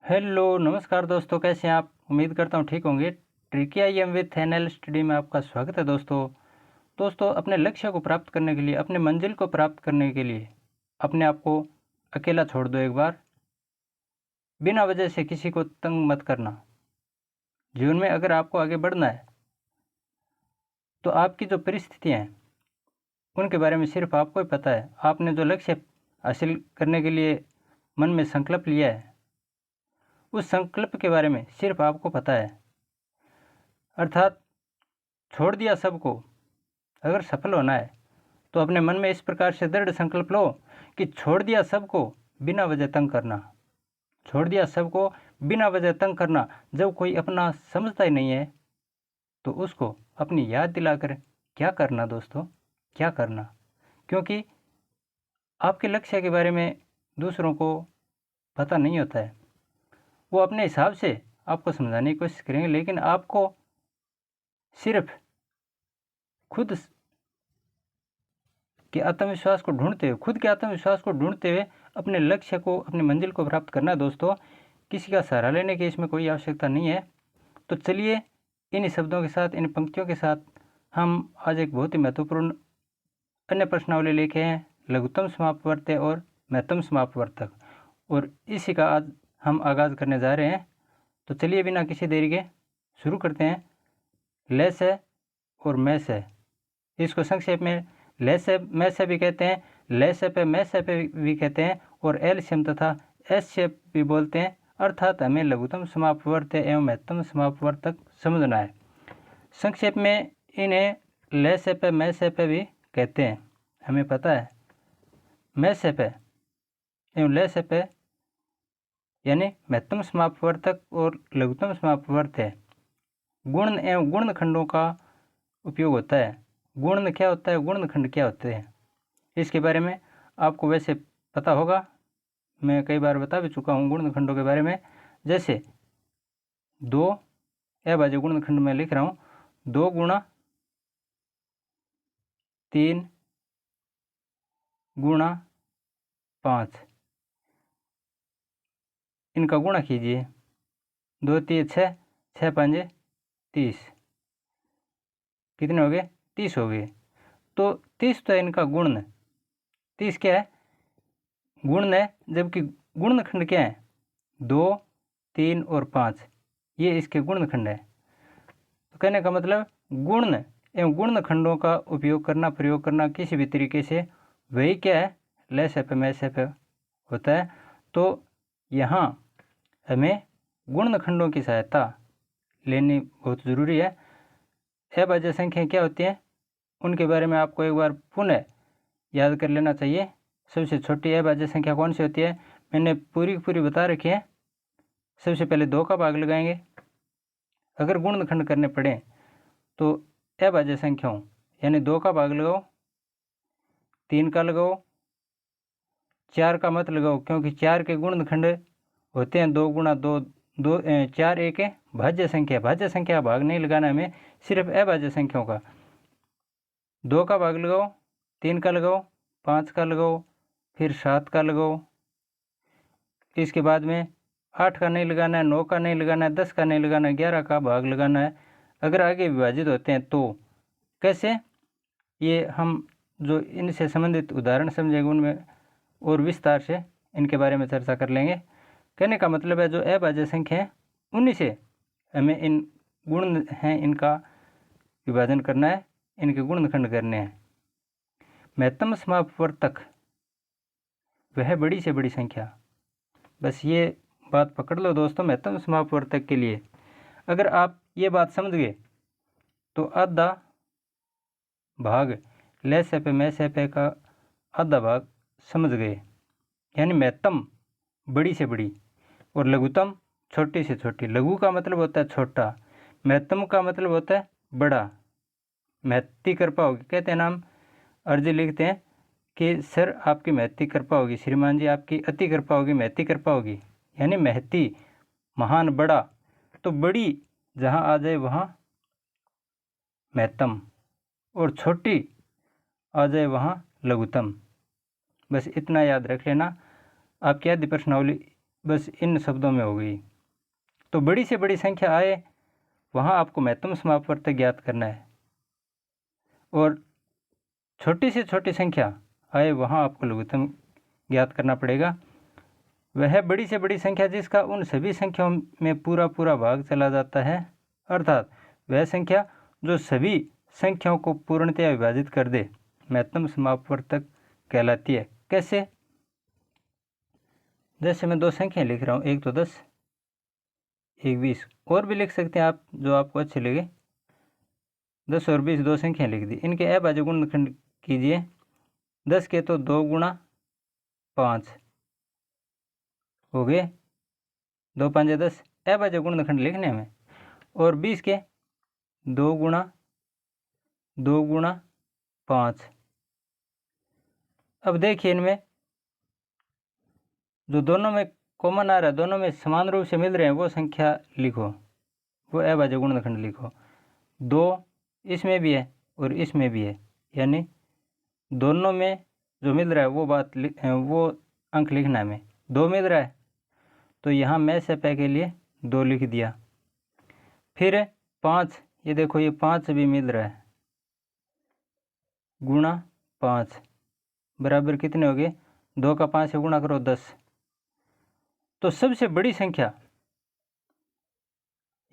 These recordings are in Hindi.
हेलो नमस्कार दोस्तों, कैसे हैं आप? उम्मीद करता हूँ ठीक होंगे। Tricky I am with NL study में आपका स्वागत है दोस्तों, अपने लक्ष्य को प्राप्त करने के लिए, अपने मंजिल को प्राप्त करने के लिए अपने आप को अकेला छोड़ दो एक बार। बिना वजह से किसी को तंग मत करना। जीवन में अगर आपको आगे बढ़ना है तो आपकी जो परिस्थितियाँ हैं उनके बारे में सिर्फ आपको ही पता है। आपने जो लक्ष्य हासिल करने के लिए मन में संकल्प लिया है उस संकल्प के बारे में सिर्फ आपको पता है। अर्थात छोड़ दिया सबको। अगर सफल होना है तो अपने मन में इस प्रकार से दृढ़ संकल्प लो कि छोड़ दिया सबको बिना वजह तंग करना। छोड़ दिया सबको बिना वजह तंग करना। जब कोई अपना समझता ही नहीं है तो उसको अपनी याद दिलाकर क्या करना दोस्तों, क्या करना? क्योंकि आपके लक्ष्य के बारे में दूसरों को पता नहीं होता है। वो अपने हिसाब से आपको समझाने की कोशिश करेंगे, लेकिन आपको सिर्फ खुद के आत्मविश्वास को ढूंढते हुए अपने लक्ष्य को, अपनी मंजिल को प्राप्त करना है दोस्तों। किसी का सहारा लेने की इसमें कोई आवश्यकता नहीं है। तो चलिए इन शब्दों के साथ, इन पंक्तियों के साथ हम आज एक बहुत ही महत्वपूर्ण अन्य प्रश्नावली लेके हैं, लघुत्तम समापवर्त्य और महत्तम समापवर्तक, और इसी का आज हम आगाज़ करने जा रहे हैं। तो चलिए बिना किसी देरी के शुरू करते हैं। ले से और मैं से, इसको संक्षेप में ले से मैं से भी कहते हैं, ले से पे मैं से पे भी कहते हैं, और एलसीएम तथा एस से भी बोलते हैं। अर्थात हमें लघुत्तम समापवर्त्य एवं महत्तम समापवर्तक समझना है। संक्षेप में इन्हें ले से पे मैं से पे भी कहते हैं, हमें पता है। मैं से पे एवं ले से पे यानी महत्तम समापवर्तक और लघुत्तम समापवर्त्य गुण एवं गुणनखंडों का उपयोग होता है। गुण क्या होता है, गुणनखंड क्या होते हैं, इसके बारे में आपको वैसे पता होगा। मैं कई बार बता भी चुका हूँ गुणनखंडों के बारे में। जैसे 2 अभाज्य गुणनखंड में लिख रहा हूँ, 2 गुणा 3 गुणा 5, इनका गुणा कीजिए। 2 3 6, 6 5 30, कितने हो गए? 30 हो गए। तो 30 तो है इनका गुण। 30 क्या है? गुण है, जबकि गुणनखंड क्या है? 2 3 और 5, ये इसके गुणनखंड है। तो कहने का मतलब गुण एवं गुणनखंडों का उपयोग करना, प्रयोग करना किसी भी तरीके से, वही क्या है? ले से पे मैं से पे होता है। तो यहाँ हमें गुणनखंडों की सहायता लेनी बहुत ज़रूरी है। अभाज्य संख्या क्या होती हैं उनके बारे में आपको एक बार पुनः याद कर लेना चाहिए। सबसे छोटी अभाज्य संख्या कौन सी होती है, मैंने पूरी की पूरी बता रखी है। सबसे पहले 2 का भाग लगाएंगे। अगर गुणनखंड करने पड़े तो अभाज्य संख्याओं यानी 2 का भाग लगाओ, 3 का लगाओ, 4 का मत लगाओ, क्योंकि 4 के गुणनखंड होते हैं 2 गुणा 2, 4 एक है भाज्य संख्या। भाज्य संख्या का भाग नहीं लगाना हमें, सिर्फ अभाज्य संख्याओं का। 2 का भाग लगाओ, 3 का लगाओ, 5 का लगाओ, फिर 7 का लगाओ। इसके बाद में 8 का नहीं लगाना है, 9 का नहीं लगाना है, 10 का नहीं लगाना है, 11 का भाग लगाना है। अगर आगे विभाजित होते हैं तो कैसे, ये हम जो इनसे संबंधित उदाहरण समझेंगे उनमें और विस्तार से इनके बारे में चर्चा कर लेंगे। कहने का मतलब है जो अभाज्य संख्या है उन्हीं से हमें इन गुण हैं इनका विभाजन करना है, इनके गुणनखंड करने हैं। महत्तम समापवर्तक वह बड़ी से बड़ी संख्या, बस ये बात पकड़ लो दोस्तों। महत्तम समापवर्तक के लिए अगर आप ये बात समझ गए तो आधा भाग ले से पे मैं से पे का आधा भाग समझ गए, यानी महत्तम बड़ी से बड़ी और लघुत्तम छोटी से छोटी। लघु का मतलब होता है छोटा, महत्तम का मतलब होता है बड़ा। महत्ती कृपा होगी, कहते हैं नाम अर्जी लिखते हैं कि सर आपकी महत्ती कृपा होगी, श्रीमान जी आपकी अति कृपा होगी, महत्ती कृपा होगी, यानी महत्ती महान बड़ा। तो बड़ी जहाँ आ जाए वहाँ महत्तम, और छोटी आ जाए वहाँ लघुत्तम। बस इतना याद रख लेना। आपकी आदि प्रश्नावली बस इन शब्दों में हो गई। तो बड़ी से बड़ी संख्या आए वहाँ आपको महत्तम समापवर्तक ज्ञात करना है, और छोटी से छोटी संख्या आए वहाँ आपको लघुत्तम ज्ञात करना पड़ेगा। वह बड़ी से बड़ी संख्या जिसका उन सभी संख्याओं में पूरा पूरा भाग चला जाता है, अर्थात वह संख्या जो सभी संख्याओं को पूर्णतया विभाजित कर दे, महत्तम समापवर्तक कहलाती है। कैसे? जैसे मैं दो संख्या लिख रहा हूँ, एक तो 10, एक 20, और भी लिख सकते हैं आप जो आपको अच्छे लगे। 10 और 20 दो संख्या लिख दी, इनके अभाज्य गुणनखंड कीजिए। 10 के तो 2 गुणा 5 हो गए, 2 5 10 अभाज्य गुणनखंड लिखने में, और 20 के 2 गुणा 5। अब देखिए इनमें जो दोनों में कॉमन आ रहा है, दोनों में समान रूप से मिल रहे हैं, वो संख्या लिखो, वो अभाज्य गुणनखंड लिखो। 2 इसमें भी है और इसमें भी है, यानी दोनों में जो मिल रहा है वो अंक लिखना है। हमें 2 मिल रहा है तो यहाँ मैं से पे के लिए 2 लिख दिया। फिर 5, ये देखो ये 5 भी मिल रहा है, गुणा 5 बराबर कितने हो गए? 2 का 5 से गुणा करो 10। तो सबसे बड़ी संख्या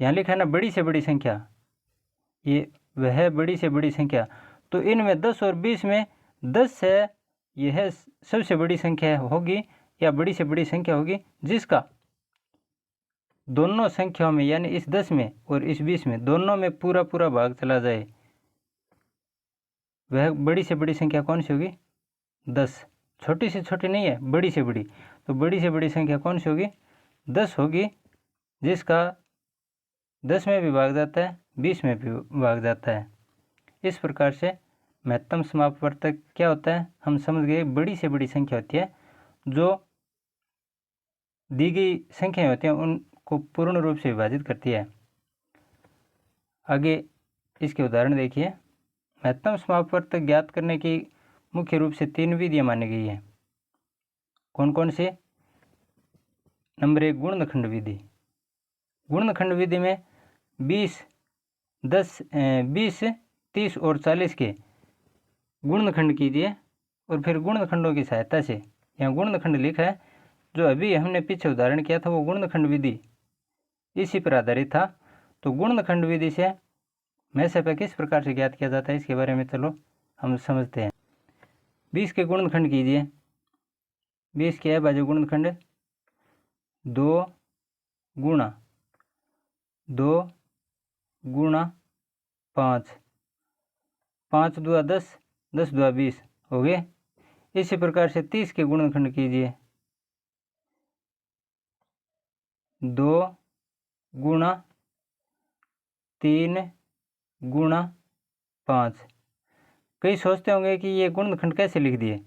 यहाँ लिखा है ना, बड़ी से बड़ी संख्या, ये वह बड़ी से बड़ी संख्या। तो इनमें 10 और 20 में 10 है, यह सबसे बड़ी संख्या होगी या बड़ी से बड़ी संख्या होगी जिसका दोनों संख्याओं में, यानी इस 10 में और इस 20 में, दोनों में पूरा पूरा भाग चला जाए। वह बड़ी से बड़ी संख्या कौन सी होगी? 10। छोटी से छोटी नहीं है, बड़ी से बड़ी। तो बड़ी से बड़ी संख्या कौन सी होगी? 10 होगी, जिसका 10 में भी भाग जाता है, 20 में भी भाग जाता है। इस प्रकार से महत्तम समापवर्तक क्या होता है हम समझ गए। बड़ी से बड़ी संख्या होती है जो दी गई संख्याएं होती हैं उनको पूर्ण रूप से विभाजित करती है। आगे इसके उदाहरण देखिए। महत्तम समापवर्तक ज्ञात करने की मुख्य रूप से 3 विधियां मानी गई हैं। कौन कौन सी? नंबर 1 गुणनखंड विधि। गुणनखंड विधि में 20, 10, 20, 30 और 40 के गुणनखंड कीजिए, और फिर गुणनखंडों की सहायता से, यहाँ गुणनखंड लिखा है, जो अभी हमने पीछे उदाहरण किया था वो गुणनखंड विधि इसी पर आधारित था। तो गुणनखंड विधि से में से पे किस प्रकार से ज्ञात किया जाता है इसके बारे में चलो हम समझते हैं। 20 के गुणनखंड कीजिए। 20 के अभाज्य गुणनखंड 2 गुणा 5, 5 दूआ 10, 10 दूआ 20 हो गए। इसी प्रकार से 30 के गुणनखंड कीजिए। 2 गुणा 3 गुणा 5। कई सोचते होंगे कि ये गुणनखंड कैसे लिख दिए।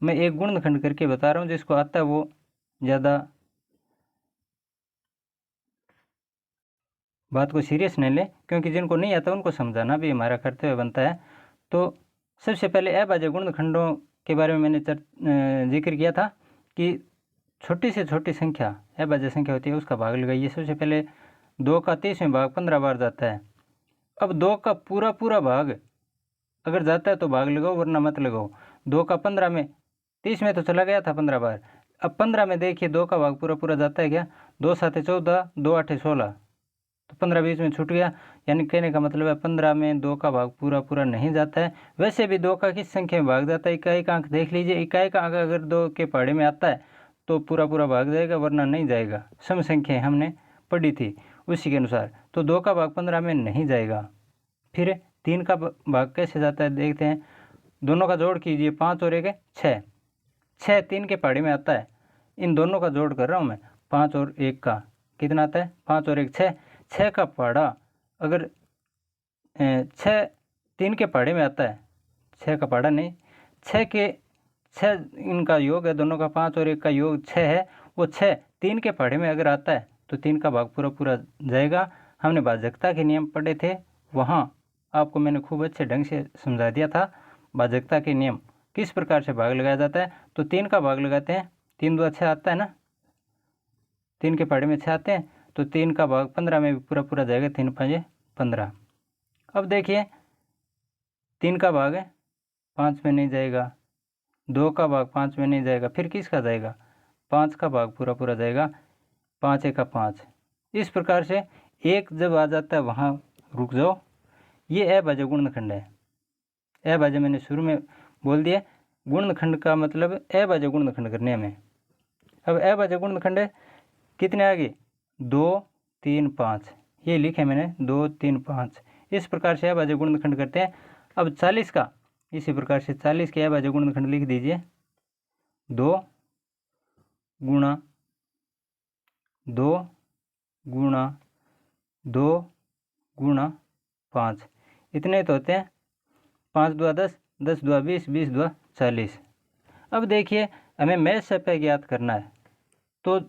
मैं एक गुणनखंड करके बता रहा हूँ, जिसको आता है वो ज़्यादा बात को सीरियस नहीं ले, क्योंकि जिनको नहीं आता उनको समझाना भी हमारा कर्तव्य बनता है। तो सबसे पहले अभाज्य गुणनखंडों के बारे में मैंने जिक्र किया था कि छोटी से छोटी संख्या अभाज्य संख्या होती है उसका भाग लगाइए। सबसे पहले 2 का 30वां भाग 15 बार जाता है। अब 2 का पूरा पूरा भाग अगर जाता है तो भाग लगाओ, वरना मत लगाओ। 2 का 15 में, 30 में तो चला गया था 15 बार। अब 15 में देखिए 2 का भाग पूरा पूरा जाता है क्या? 2 7 14, 2 8 16, तो 15 बीच में छूट गया। यानी कहने का मतलब है 15 में 2 का भाग पूरा पूरा नहीं जाता है। वैसे भी 2 का किस संख्या में भाग जाता है? इकाई का अंक देख लीजिए। इकाई का अंक अगर 2 के पहाड़े में आता है तो पूरा पूरा भाग जाएगा, वरना नहीं जाएगा। सम संख्याएं हमने पढ़ी थी उसी के अनुसार। तो 2 का भाग 15 में नहीं जाएगा। फिर 3 का भाग कैसे जाता है देखते हैं। दोनों का जोड़ कीजिए, 5 और 1 6, 6 3 के पहाड़े में आता है। इन दोनों का जोड़ कर रहा हूँ मैं, 5 और 1 का कितना आता है? 5 और 1 6। 6 का पहाड़ा अगर 6 3 के पहाड़े में आता है, 6 का पहाड़ा नहीं, 6 इनका योग है दोनों का, 5 और 1 का योग 6 है। वो 6 3 के पहाड़े में अगर आता है तो 3 का भाग पूरा पूरा जाएगा। हमने भाजकता के नियम पढ़े थे, वहाँ आपको मैंने खूब अच्छे ढंग से समझा दिया था भाजकता के नियम किस प्रकार से भाग लगाया जाता है। तो 3 का भाग लगाते हैं, 3 2 6 आता है ना, 3 के पहाड़े में 6 आते हैं, तो 3 का भाग 15 में भी पूरा पूरा जाएगा, 3 5 15। अब देखिए 3 का भाग 5 में नहीं जाएगा, 2 का भाग 5 में नहीं जाएगा, फिर किसका जाएगा, 5 का भाग पूरा पूरा जाएगा, 5 1 का 5। इस प्रकार से एक जब आ जाता है वहाँ रुक जाओ। ये अभाज्य गुणनखंड है। अभाज्य मैंने शुरू में बोल दिया, गुणनखंड का मतलब अभाज्य गुणनखंड करने हमें। अब अभाज्य गुणनखंड कितने आ गए, 2 3 5, ये लिखे मैंने 2 3 5। इस प्रकार से अभाज्य गुणनखंड करते हैं। अब 40 का इसी प्रकार से 40 के अभाज्य गुणनखंड लिख दीजिए, 2 गुणा 2 गुणा 2 गुणा 5, इतने तो होते हैं। 5 2 10, 10 2 20, 20 2 40। अब देखिए हमें मैच सपे ज्ञात करना है, तो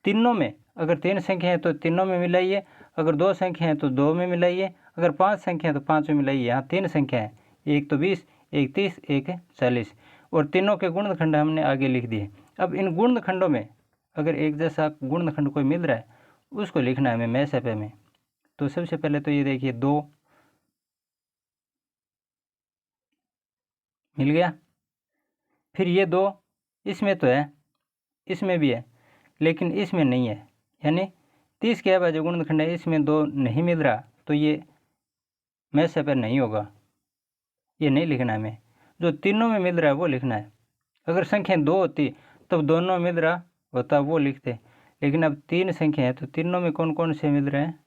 तीनों में अगर 3 संख्या है तो तीनों में मिलाइए, अगर 2 संख्या है तो 2 में मिलाइए, अगर 5 संख्या है तो 5 में मिलाइए। यहाँ 3 संख्या है, एक तो 20, एक 30, एक 40, और तीनों के गुणनखंड हमने आगे लिख दिए। अब इन गुणनखंडों में अगर एक जैसा गुणनखंड कोई मिल रहा है उसको लिखना है हमें मैच सपे में। तो सबसे पहले तो ये देखिए 2 मिल गया, फिर ये 2 इसमें तो है, इसमें भी है, लेकिन इसमें नहीं है, यानी 30 के अभाज्य गुणनखंड है, इसमें 2 नहीं मिल रहा, तो ये मैच सपे नहीं होगा, ये नहीं लिखना है हमें। जो तीनों में मिल रहा है वो लिखना है। अगर संख्या 2 होती तब दोनों मिल रहा होता वो लिखते, लेकिन अब 3 संख्या है तो तीनों में कौन कौन से मिल रहे हैं,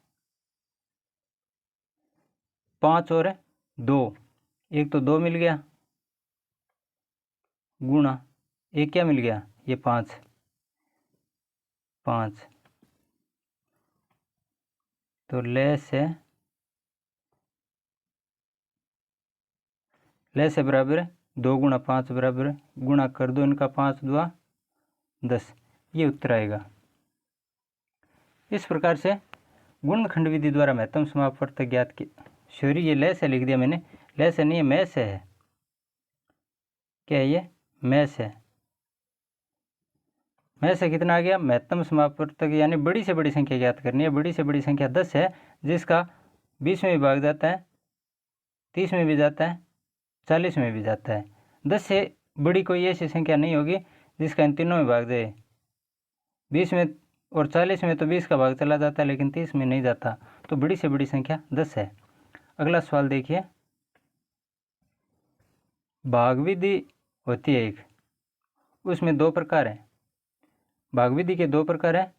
5 और 2, एक तो 2 मिल गया, गुणा एक क्या मिल गया, ये 5 5, तो लेस है बराबर 2 गुणा 5 बराबर, गुणा कर दो इनका, 5 2 10, ये उत्तर आएगा। इस प्रकार से गुणनखंड विधि द्वारा महत्तम समापवर्तक ज्ञात की, सॉरी ये लेस है लिख दिया मैंने, लेस है नहीं, है मैस है। क्या है ये, मैस है। मैस है कितना आ गया, महत्तम समापवर्तक, यानी बड़ी से बड़ी संख्या ज्ञात करनी है। बड़ी से बड़ी संख्या 10 है, जिसका 20 में भी भाग जाता है, 30 में भी जाता है, 40 में भी जाता है। 10 से बड़ी कोई ऐसी संख्या नहीं होगी जिसका इन तीनों में भाग जाए। 20 में और 40 में तो 20 का भाग चला जाता है, लेकिन 30 में नहीं जाता, तो बड़ी से बड़ी संख्या 10 है। अगला सवाल देखिए, भाग विधि होती है एक, उसमें 2 प्रकार हैं। भाग विधि के 2 प्रकार हैं,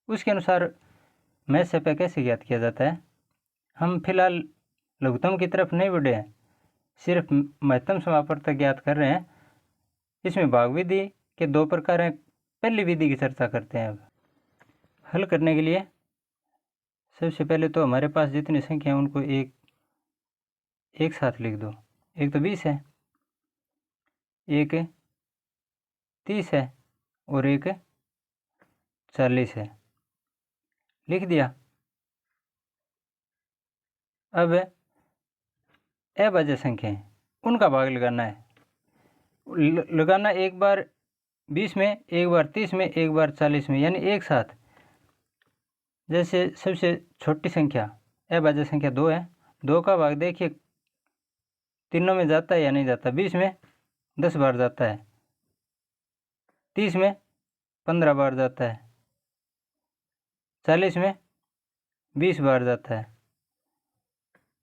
उसके अनुसार मैच सपे कैसे ज्ञात किया जाता है। हम फिलहाल लघुत्तम की तरफ नहीं बढ़े हैं, सिर्फ महत्तम समापवर्तक ज्ञात कर रहे हैं। इसमें भाग विधि के 2 प्रकार हैं। पहली विधि की चर्चा करते हैं। अब हल करने के लिए सबसे पहले तो हमारे पास जितनी संख्या है उनको एक साथ लिख दो। एक तो 20 है, एक 30 है और एक 40 है, लिख दिया। अब अभाज्य संख्या है उनका भाग लगाना है, लगाना एक बार 20 में, एक बार 30 में, एक बार 40 में, यानी एक साथ। जैसे सबसे छोटी संख्या अभाज्य संख्या 2 है, 2 का भाग देखिए तीनों में जाता है या नहीं जाता। 20 में 10 बार जाता है, 30 में 15 बार जाता है, 40 में 20 बार जाता है,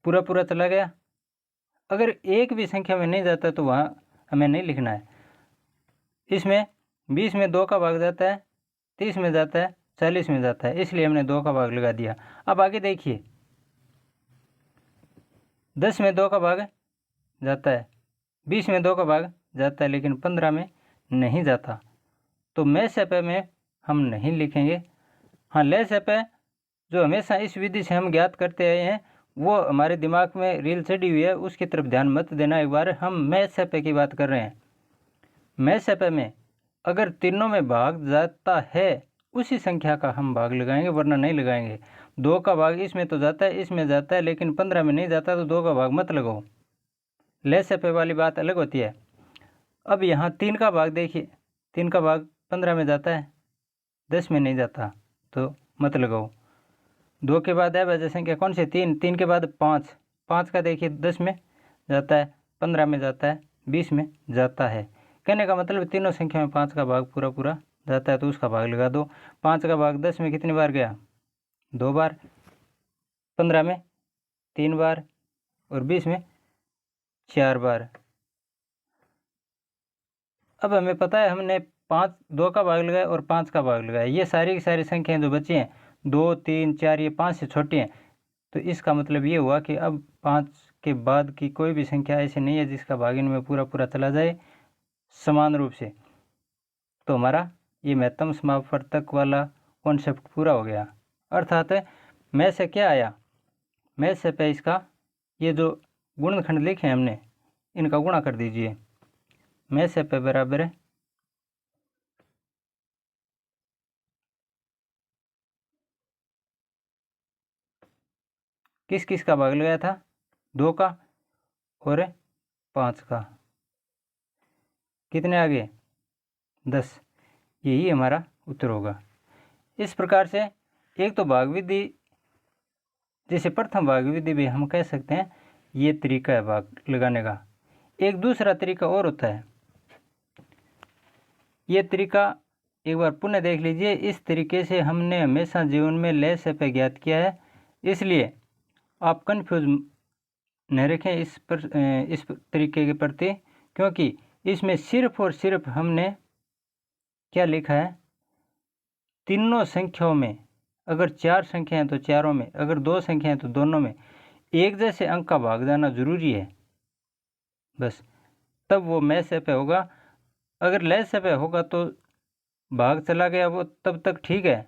पूरा पूरा चला गया। अगर एक भी संख्या में नहीं जाता तो वहाँ हमें नहीं लिखना है। इसमें 20 में 2 का भाग जाता है, 30 में जाता है, 40 में जाता है, इसलिए हमने 2 का भाग लगा दिया। अब आगे देखिए, 10 में 2 का भाग जाता है, 20 में 2 का भाग जाता है, लेकिन 15 में नहीं जाता, तो मैच सपे में हम नहीं लिखेंगे। हाँ, ले सपे जो हमेशा इस विधि से हम ज्ञात करते आए हैं वो हमारे दिमाग में रील चढ़ी हुई है, उसकी तरफ ध्यान मत देना। एक बार हम मैच सपे की बात कर रहे हैं। मैच सपे में अगर तीनों में भाग जाता है उसी संख्या का हम भाग लगाएंगे, वरना नहीं लगाएंगे। 2 का भाग इसमें तो जाता है, इसमें जाता है, लेकिन 15 में नहीं जाता, तो 2 का भाग मत लगाओ। ले सपे वाली बात अलग होती है। अब यहाँ 3 का भाग देखिए, 3 का भाग 15 में जाता है, 10 में नहीं जाता, तो मत लगाओ। 2 के बाद अभाज्य संख्या कौन सी? 3। 3 के बाद 5। 5 का देखिए 10 में जाता है, 15 में जाता है, 20 में जाता है। कहने का मतलब तीनों संख्या में 5 का भाग पूरा पूरा जाता है, तो उसका भाग लगा दो। 5 का भाग 10 में कितनी बार गया? 2 बार। 15 में 3 बार और 20 में 4 बार। अब हमें पता है हमने 2 का भाग लगाया और 5 का भाग लगाया। ये सारी की सारी संख्याएं जो बची हैं 2, 3, 4, ये 5 से छोटी हैं, तो इसका मतलब ये हुआ कि अब 5 के बाद की कोई भी संख्या ऐसी नहीं है जिसका भाग इनमें पूरा पूरा चला जाए समान रूप से। तो हमारा ये महत्तम समापवर्तक वाला कॉन्सेप्ट पूरा हो गया। अर्थात में से क्या आया? में से पे इसका ये जो गुणनखंड लिखे हैं हमने, इनका गुणा कर दीजिए। में से पे बराबर है किस किस का भाग लगाया था? 2 का और 5 का। कितने आ गए? 10। यही हमारा उत्तर होगा। इस प्रकार से एक तो भाग विधि, जैसे प्रथम भाग विधि भी हम कह सकते हैं, ये तरीका है भाग लगाने का। एक दूसरा तरीका और होता है, ये तरीका एक बार पुनः देख लीजिए। इस तरीके से हमने हमेशा जीवन में लय से पे ज्ञात किया है, इसलिए आप कन्फ्यूज न रखें इस तरीके के प्रति, क्योंकि इसमें सिर्फ और सिर्फ हमने क्या लिखा है? तीनों संख्याओं में, अगर 4 संख्या हैं तो चारों में, अगर 2 संख्या हैं तो दोनों में एक जैसे अंक का भाग जाना जरूरी है, बस तब वो में से पे होगा। अगर लय से पे होगा तो भाग चला गया वो तब तक ठीक है,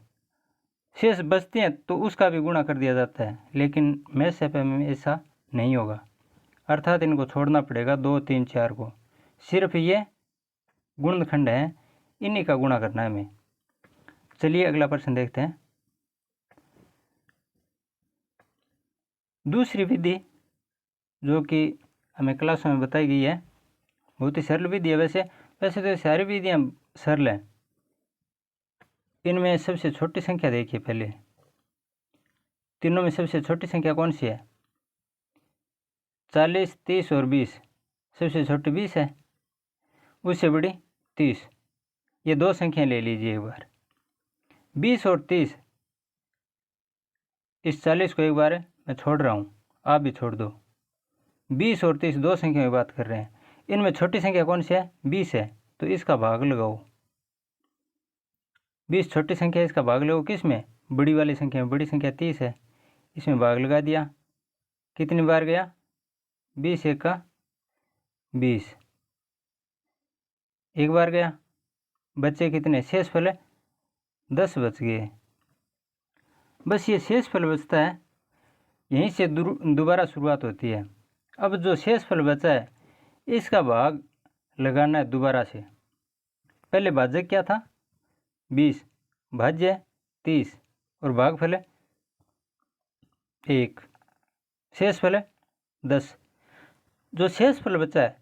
शेष बचती हैं तो उसका भी गुणा कर दिया जाता है, लेकिन में से पे में ऐसा नहीं होगा। अर्थात इनको छोड़ना पड़ेगा 2, 3, 4 को। सिर्फ ये गुणनखंड हैं, इन्हीं का गुणा करना है हमें। चलिए अगला प्रश्न देखते हैं। दूसरी विधि जो कि हमें क्लासों में बताई गई है, बहुत ही सरल विधि है। वैसे तो ये सारी विधियाँ सरल हैं। इनमें सबसे छोटी संख्या देखिए पहले, तीनों में सबसे छोटी संख्या कौन सी है? 40, 30 और 20। सबसे छोटी 20 है, उससे बड़ी 30। ये 2 संख्याएं ले लीजिए एक बार, 20 और 30। इस 40 को एक बार मैं छोड़ रहा हूँ, आप भी छोड़ दो। 20 और 30 2 संख्या की बात कर रहे हैं। इनमें छोटी संख्या कौन सी है? 20 है, तो इसका भाग लगाओ। 20 छोटी संख्या, इसका भाग लगाओ किस में? बड़ी वाली संख्या में। बड़ी संख्या 30 है, इसमें भाग लगा दिया। कितनी बार गया? 20 एक का 20, एक बार गया। बच्चे कितने? शेषफल 10 बच गए। बस ये शेषफल बचता है, यहीं से दोबारा शुरुआत होती है। अब जो शेषफल बचा है इसका भाग लगाना है दोबारा से। पहले भाजक क्या था? 20, भाज्य 30 और भागफल 1, शेषफल 10। जो शेषफल बचा है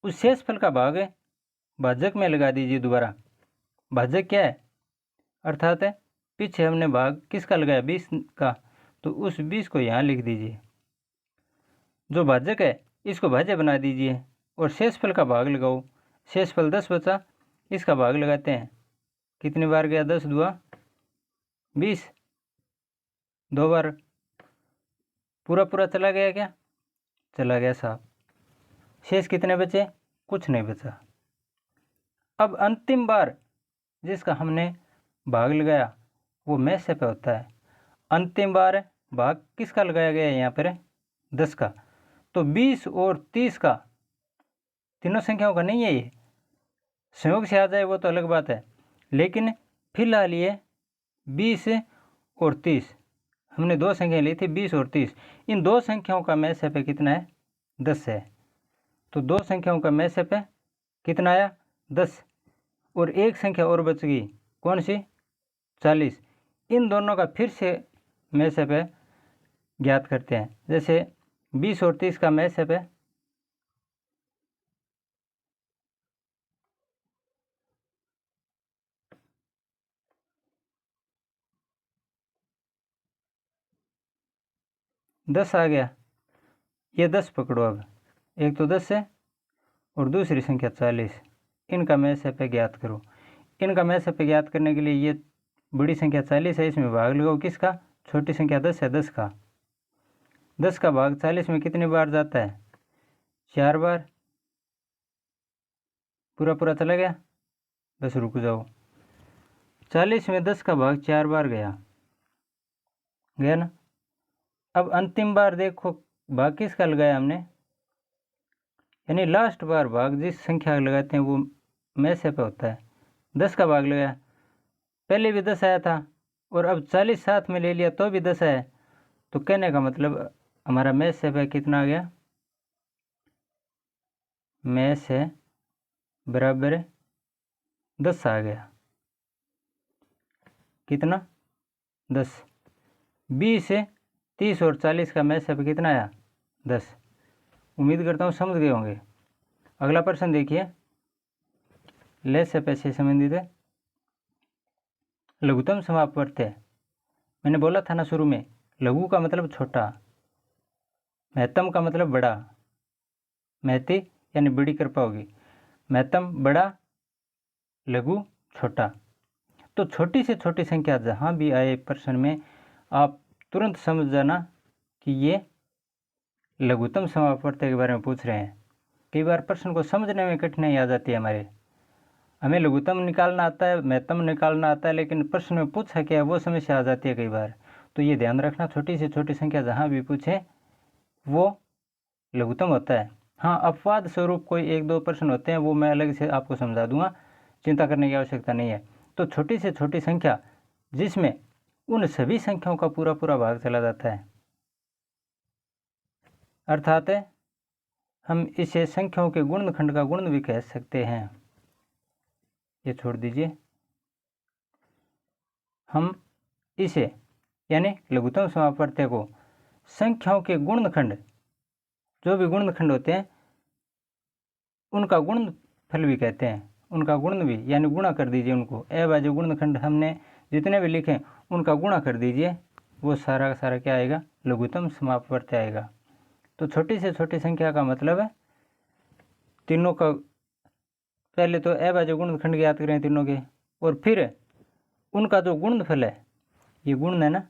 उस शेषफल का भाग भाजक में लगा दीजिए दोबारा। भाजक क्या है? अर्थात पीछे हमने भाग किसका लगाया? 20 का, तो उस 20 को यहाँ लिख दीजिए। जो भाजक है इसको भाज्य बना दीजिए और शेषफल का भाग लगाओ। शेषफल 10 बचा, इसका भाग लगाते हैं। कितनी बार गया? 10 दुआ 20, 2 बार। पूरा पूरा चला गया क्या? चला गया साहब। शेष कितने बचे? कुछ नहीं बचा। अब अंतिम बार जिसका हमने भाग लगाया वो में से पे होता है। अंतिम बार भाग किसका लगाया गया है यहाँ पर? 10 का। तो 20 और 30 का, तीनों संख्याओं का नहीं है, ये संयोग से आ जाए वो तो अलग बात है, लेकिन फिलहाल ये 20 और 30 हमने 2 संख्या ली थी, 20 और 30। इन 2 संख्याओं का में से पे कितना है? 10 है। तो 2 संख्याओं का में से पे कितना आया? 10। और एक संख्या और बच गई, कौन सी? 40। इन दोनों का फिर से में से पे ज्ञात करते हैं। जैसे 20 और 30 का में से पे 10 आ गया, ये 10 पकड़ो। अब एक तो 10 है और दूसरी संख्या 40, इनका मैसेप ज्ञात करो। इनका मैसेप ज्ञात करने के लिए ये बड़ी संख्या 40 है, इसमें भाग लगाओ किसका, छोटी संख्या 10 है, 10 का। 10 का भाग 40 में कितनी बार जाता है, 4 बार। पूरा पूरा चला गया, बस रुक जाओ। 40 में 10 का भाग 4 बार गया ना। अब अंतिम बार देखो भाग किसका लगाया हमने, यानी लास्ट बार भाग जिस संख्या लगाते हैं वो मैसे पे होता है। 10 का भाग लगाया, पहले भी 10 आया था और अब 40 साथ में ले लिया तो भी 10 है। तो कहने का मतलब हमारा मैसे पे कितना आ गया, मैस है बराबर 10 आ गया। कितना, 10। 20 है 30 और 40 का मैसे पे कितना आया, 10। उम्मीद करता हूँ समझ गए होंगे। अगला प्रश्न देखिए, लैसे से संबंधित है। लघुत्तम समापवर्त है। मैंने बोला था ना शुरू में, लघु का मतलब छोटा, महत्तम का मतलब बड़ा, महती यानी बड़ी कृपा होगी, महत्तम बड़ा, लघु छोटा। तो छोटी से छोटी संख्या जहाँ भी आए प्रश्न में आप तुरंत समझ जाना कि ये लघुत्तम समापवर्त्य के बारे में पूछ रहे हैं। कई बार प्रश्न को समझने में कठिनाई आ जाती है हमारे, हमें लघुत्तम निकालना आता है, महत्तम निकालना आता है, लेकिन प्रश्न में पूछा क्या है वो समस्या आ जाती है कई बार। तो ये ध्यान रखना, छोटी से छोटी संख्या जहाँ भी पूछे वो लघुत्तम होता है। हाँ, अपवाद स्वरूप कोई 1-2 प्रश्न होते हैं वो मैं अलग से आपको समझा दूंगा, चिंता करने की आवश्यकता नहीं है। तो छोटी से छोटी संख्या जिसमें उन सभी संख्याओं का पूरा पूरा भाग चला जाता है, अर्थात हम इसे संख्याओं के गुणनखंड का गुण भी कह सकते हैं। ये छोड़ दीजिए, हम इसे यानी लघुत्तम समापवर्त्य को संख्याओं के गुणनखंड, जो भी गुणनखंड होते हैं उनका गुणनफल भी कहते हैं, उनका गुण भी, यानी गुणा कर दीजिए उनको। अभाज्य गुणनखंड हमने जितने भी लिखे उनका गुणा कर दीजिए, वो सारा का सारा क्या आएगा, लघुत्तम समापवर्त्य आएगा। तो छोटी से छोटी संख्या का मतलब है तीनों का, पहले तो अभाज्य गुणनखंड ज्ञात करें तीनों के, और फिर उनका जो गुणनफल है, ये गुण है ना,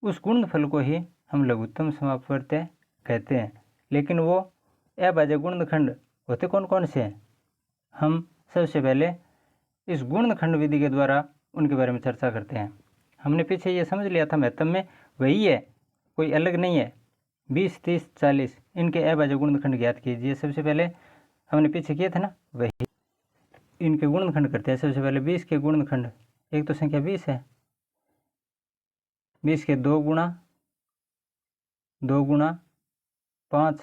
उस गुणनफल को ही हम लघुत्तम समापवर्त्य कहते हैं। लेकिन वो अभाज्य गुणनखंड होते कौन कौन से हैं, हम सबसे पहले इस गुणनखंड विधि के द्वारा उनके बारे में चर्चा करते हैं। हमने पीछे ये समझ लिया था महत्तम में वही है, कोई अलग नहीं है। 20, 30, 40 इनके अभाज्य गुणनखंड ज्ञात कीजिए। सबसे पहले हमने पीछे किए थे ना, वही इनके गुणनखंड करते हैं। सबसे पहले 20 के गुणनखंड, एक तो संख्या 20 है, 20 के 2 गुणा 5,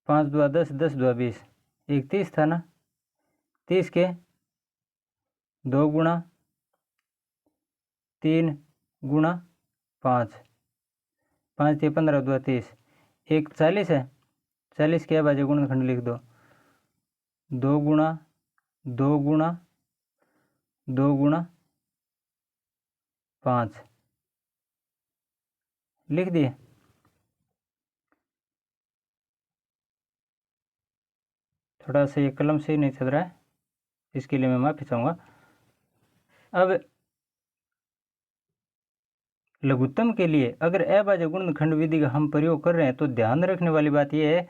5 2 10, 10 2 20, एक 30 था ना, 30 के 2 गुणा 3 गुणा 5, 5 3 15 2 30, एक 40 है, 40 के अभाज्य गुणनखंड लिख दो, 2 गुणा 2 गुणा 2 गुणा 5 लिख दिए। थोड़ा सा ये कलम से ही नहीं चल रहा है, इसके लिए मैं माफ़ी चाहूँगा। अब लघुत्तम के लिए अगर अभाज्य गुणनखंड विधि का हम प्रयोग कर रहे हैं तो ध्यान रखने वाली बात यह है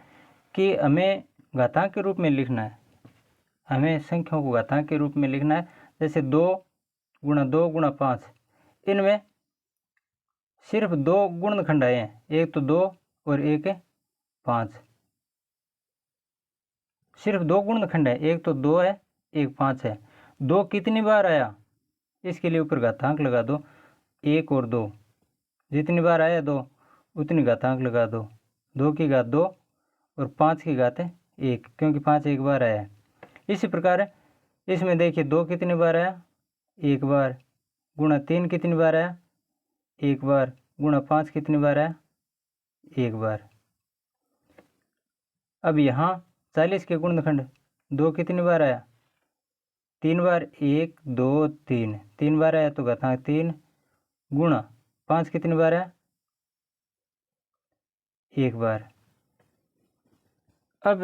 कि हमें घातांक के रूप में लिखना है, हमें संख्याओं को घातांक के रूप में लिखना है। जैसे 2 गुणा 2 गुणा 5, इनमें सिर्फ 2 गुणनखंड आए हैं, एक तो 2 और एक 5, सिर्फ 2 गुणनखंड है, एक तो 2 है एक 5 है। 2 कितनी बार आया, इसके लिए ऊपर घातांक लगा दो, 1 और 2, जितनी बार आया 2 उतनी घातांक लगा दो, 2 की घात 2 और 5 की घात 1, क्योंकि 5 एक बार आया है। इसी प्रकार इसमें देखिए 2 कितनी बार आया, एक बार, गुणा 3 कितनी बार आया, एक बार, गुणा 5 कितनी बार आया, एक बार। अब यहाँ 40 के गुणनखंड 2 कितनी बार आया, 3 बार, 1 2 3, 3 बार आया तो घातांक 3 गुणा 5 कितनी बार है? एक बार। अब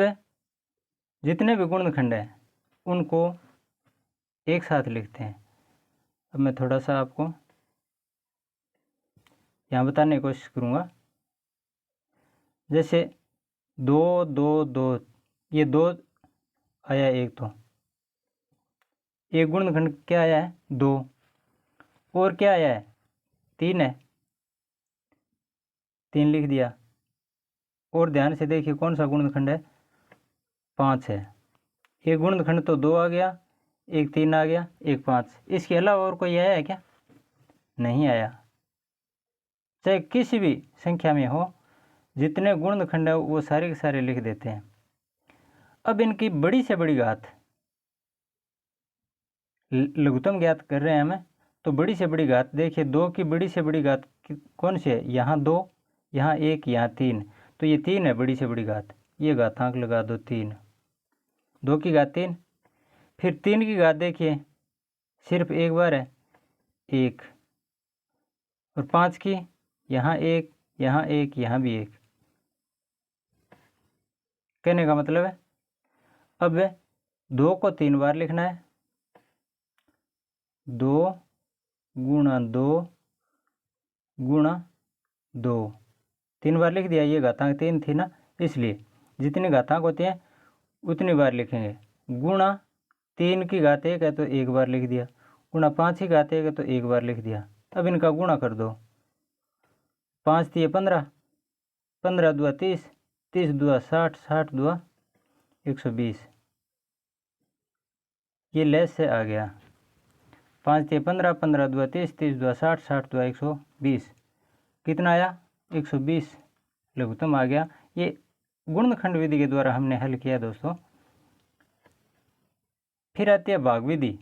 जितने भी गुणनखंड हैं उनको एक साथ लिखते हैं। अब मैं थोड़ा सा आपको यहाँ बताने की कोशिश करूँगा। जैसे 2 2 2, ये 2 आया, एक गुणनखंड क्या आया है? 2। और क्या आया है? 3 है, 3 लिख दिया। और ध्यान से देखिए कौन सा गुणनखंड है? 5 है। एक गुणनखंड तो 2 आ गया, एक 3 आ गया, एक 5। इसके अलावा और कोई आया है क्या? नहीं आया। चाहे किसी भी संख्या में हो, जितने गुणनखंड है वो सारे के सारे लिख देते हैं। अब इनकी बड़ी से बड़ी घात, लघुत्तम ज्ञात कर रहे हैं हमें, तो बड़ी से बड़ी घात देखिए, 2 की बड़ी से बड़ी घात कौन सी है? यहाँ 2, यहाँ 1, यहाँ 3, तो ये 3 है बड़ी से बड़ी घात। ये घातांक लगा दो 3, 2 की घात 3। फिर 3 की घात देखिए सिर्फ एक बार है, 1। और 5 की यहाँ 1, यहाँ 1, यहाँ भी 1। कहने का मतलब है अब 2 को 3 बार लिखना है। 2 गुणा 2 गुणा 2, 3 बार लिख दिया। ये घातांक 3 थी ना, इसलिए जितनी घातांक होती हैं उतनी बार लिखेंगे। गुणा 3 की घात 1 है तो एक बार लिख दिया, गुणा 5 की घात 1 है तो एक बार लिख दिया। अब इनका गुणा कर दो। 5 दिए 15, 15 दुआ 30, 30 दुआ 60, 60 दुआ 120। ये लेस से आ गया। 5 दिए 15, 15 दुआ 30, 30 दुआ 60, 60 दुआ 120। कितना आया? 120 लघुत्तम आ गया। ये गुणनखंड विधि के द्वारा हमने हल किया दोस्तों। फिर आती है भाग विधि।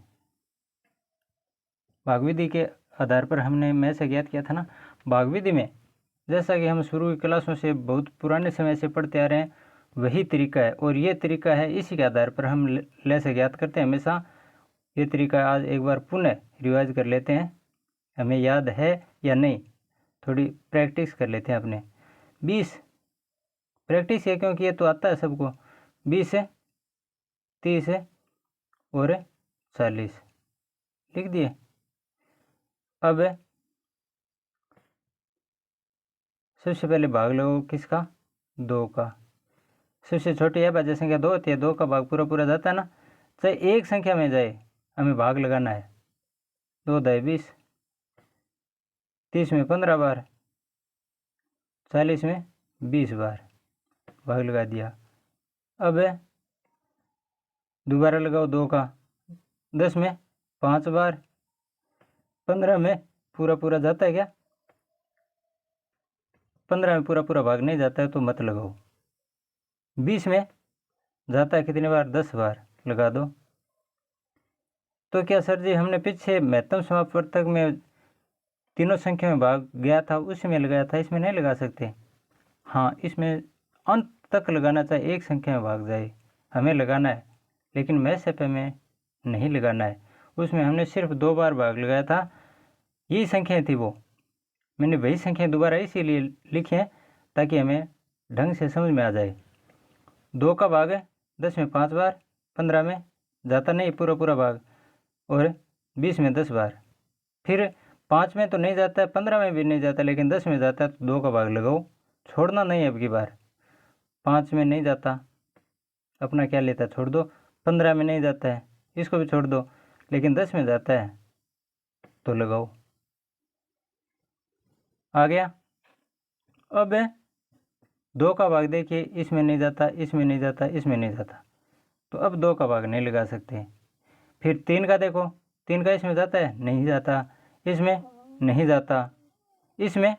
भाग विधि के आधार पर हमने में से ज्ञात किया था ना। भाग विधि में जैसा कि हम शुरू की क्लासों से बहुत पुराने समय से पढ़ते आ रहे हैं, वही तरीका है। और ये तरीका है, इसी के आधार पर हम ले से ज्ञात करते हैं हमेशा। ये तरीका आज एक बार पुनः रिवाइज कर लेते हैं, हमें याद है या नहीं, थोड़ी प्रैक्टिस कर लेते हैं अपने। 20 प्रैक्टिस है क्योंकि ये तो आता है सबको। 20 है, 30 है और 40 लिख दिए। अब सबसे पहले भाग लो किसका? 2 का। सबसे छोटी अभाज्य संख्या 2 होती है, 2 का भाग पूरा पूरा जाता है ना। चाहे एक संख्या में जाए, हमें भाग लगाना है। 2 दाई 20, 30 में 15 बार, 40 में 20 बार भाग लगा दिया। अब दोबारा लगाओ 2 का, 10 में 5 बार, 15 में पूरा पूरा जाता है क्या? 15 में पूरा पूरा भाग नहीं जाता है तो मत लगाओ। 20 में जाता है कितनी बार? 10 बार लगा दो। तो क्या सर जी हमने पीछे महत्तम समापवर्तक में तीनों संख्या में भाग गया था उसी में लगाया था, इसमें नहीं लगा सकते? हाँ, इसमें अंत तक लगाना, चाहे एक संख्या में भाग जाए हमें लगाना है, लेकिन में से पे में नहीं लगाना है। उसमें हमने सिर्फ 2 बार भाग लगाया था, यही संख्याएँ थी वो। मैंने वही संख्याएँ दोबारा इसीलिए लिखी हैं ताकि हमें ढंग से समझ में आ जाए। 2 का भाग है 10 में 5 बार, 15 में जाता नहीं पूरा पूरा भाग, और 20 में 10 बार। फिर 5 में तो नहीं जाता है, 15 में भी नहीं जाता, लेकिन 10 में जाता है तो 2 का भाग लगाओ, छोड़ना नहीं है अब की बार। 5 में नहीं जाता, अपना क्या लेता, छोड़ दो। 15 में नहीं जाता है, इसको भी छोड़ दो, लेकिन 10 में जाता है तो लगाओ। आ गया। अब 2 का भाग देखिए, इसमें नहीं जाता, इसमें नहीं जाता, इसमें नहीं जाता, तो अब 2 का भाग नहीं लगा सकते। फिर 3 का देखो, 3 का इसमें जाता है? नहीं जाता, इसमें नहीं जाता, इसमें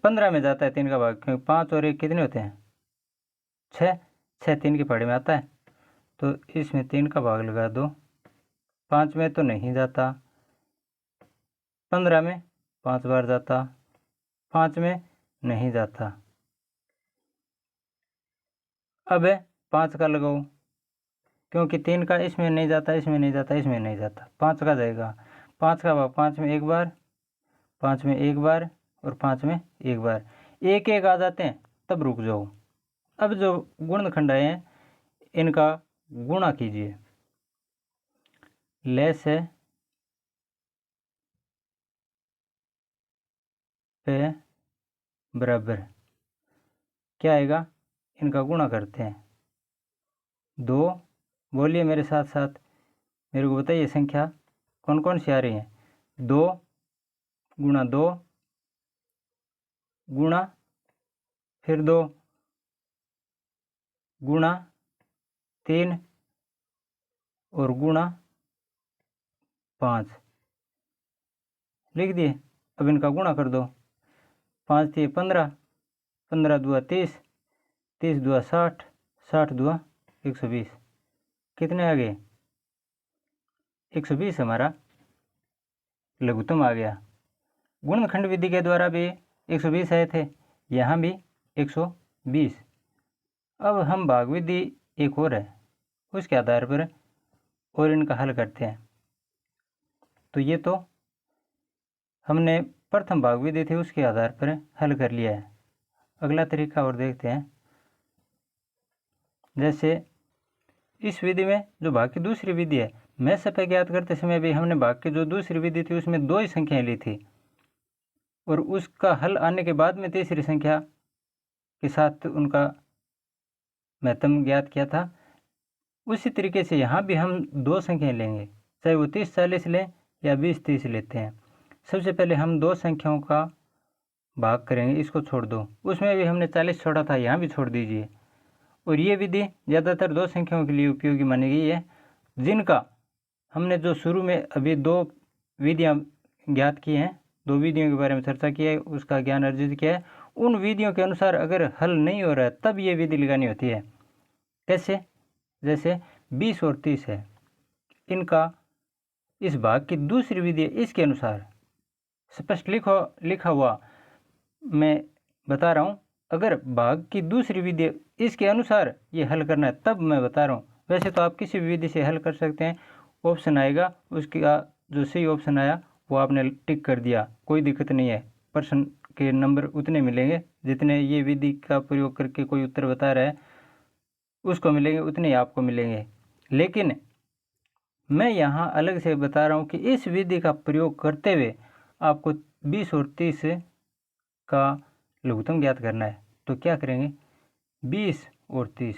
15 में जाता है 3 का भाग, क्योंकि 5 और 1 कितने होते हैं? 6, 6 3 की पहाड़ी में आता है, तो इसमें 3 का भाग लगा दो। 5 में तो नहीं जाता, 15 में 5 बार जाता, 5 में नहीं जाता। अब 5 का लगाओ, क्योंकि 3 का इसमें नहीं जाता, इसमें नहीं जाता, इसमें नहीं जाता, 5 का जाएगा। 5 का भाग 5 में एक बार, 5 में एक बार और 5 में एक बार, एक एक आ जाते हैं तब रुक जाओ। अब जो गुणनखंड आए हैं इनका गुणा कीजिए। लेस है पे बराबर क्या आएगा, इनका गुणा करते हैं। 2, बोलिए मेरे साथ साथ, मेरे को बताइए संख्या कौन कौन सी आ रही हैं। 2 गुणा 2 गुणा फिर 2 गुणा 3 और गुणा 5 लिख दिए। अब इनका गुणा कर दो। 5 दिए 15, 15 दुआ 30, 30 दुआ 60, 60 दुआ 120। कितने आ गए? 120 हमारा लघुत्तम आ गया। गुणनखंड विधि के द्वारा भी 120 आए थे, यहाँ भी 120। अब हम भाग विधि एक और है, उसके आधार पर और इनका हल करते हैं। तो ये तो हमने प्रथम भाग विधि थी उसके आधार पर हल कर लिया है। अगला तरीका और देखते हैं। जैसे इस विधि में जो भाग की दूसरी विधि है, मैं सफे ज्ञात करते समय भी हमने भाग की जो दूसरी विधि थी उसमें 2 ही संख्याएं ली थी और उसका हल आने के बाद में तीसरी संख्या के साथ उनका महत्तम ज्ञात किया था। उसी तरीके से यहाँ भी हम 2 संख्याएं लेंगे, चाहे वो 30-40 लें या 20-30 लेते हैं। सबसे पहले हम 2 संख्याओं का भाग करेंगे, इसको छोड़ दो, उसमें भी हमने 40 छोड़ा था, यहाँ भी छोड़ दीजिए। और ये विधि ज़्यादातर 2 संख्याओं के लिए उपयोगी मानी गई है, जिनका हमने जो शुरू में अभी 2 विधियाँ ज्ञात की हैं, 2 विधियों के बारे में चर्चा की है, उसका ज्ञान अर्जित किया है। उन विधियों के अनुसार अगर हल नहीं हो रहा है तब ये विधि लगानी होती है। कैसे? जैसे 20 और 30 है, इनका इस भाग की दूसरी विधि इसके अनुसार स्पष्ट लिखा हुआ मैं बता रहा हूँ। अगर भाग की दूसरी विधि इसके अनुसार ये हल करना है तब मैं बता रहा हूँ। वैसे तो आप किसी भी विधि से हल कर सकते हैं, ऑप्शन आएगा, उसका जो सही ऑप्शन आया वो आपने टिक कर दिया, कोई दिक्कत नहीं है। प्रश्न के नंबर उतने मिलेंगे जितने ये विधि का प्रयोग करके कोई उत्तर बता रहा है उसको मिलेंगे, उतने ही आपको मिलेंगे। लेकिन मैं यहाँ अलग से बता रहा हूँ कि इस विधि का प्रयोग करते हुए आपको 20 और 30 का लघुत्तम ज्ञात करना है। तो क्या करेंगे? 20 और 30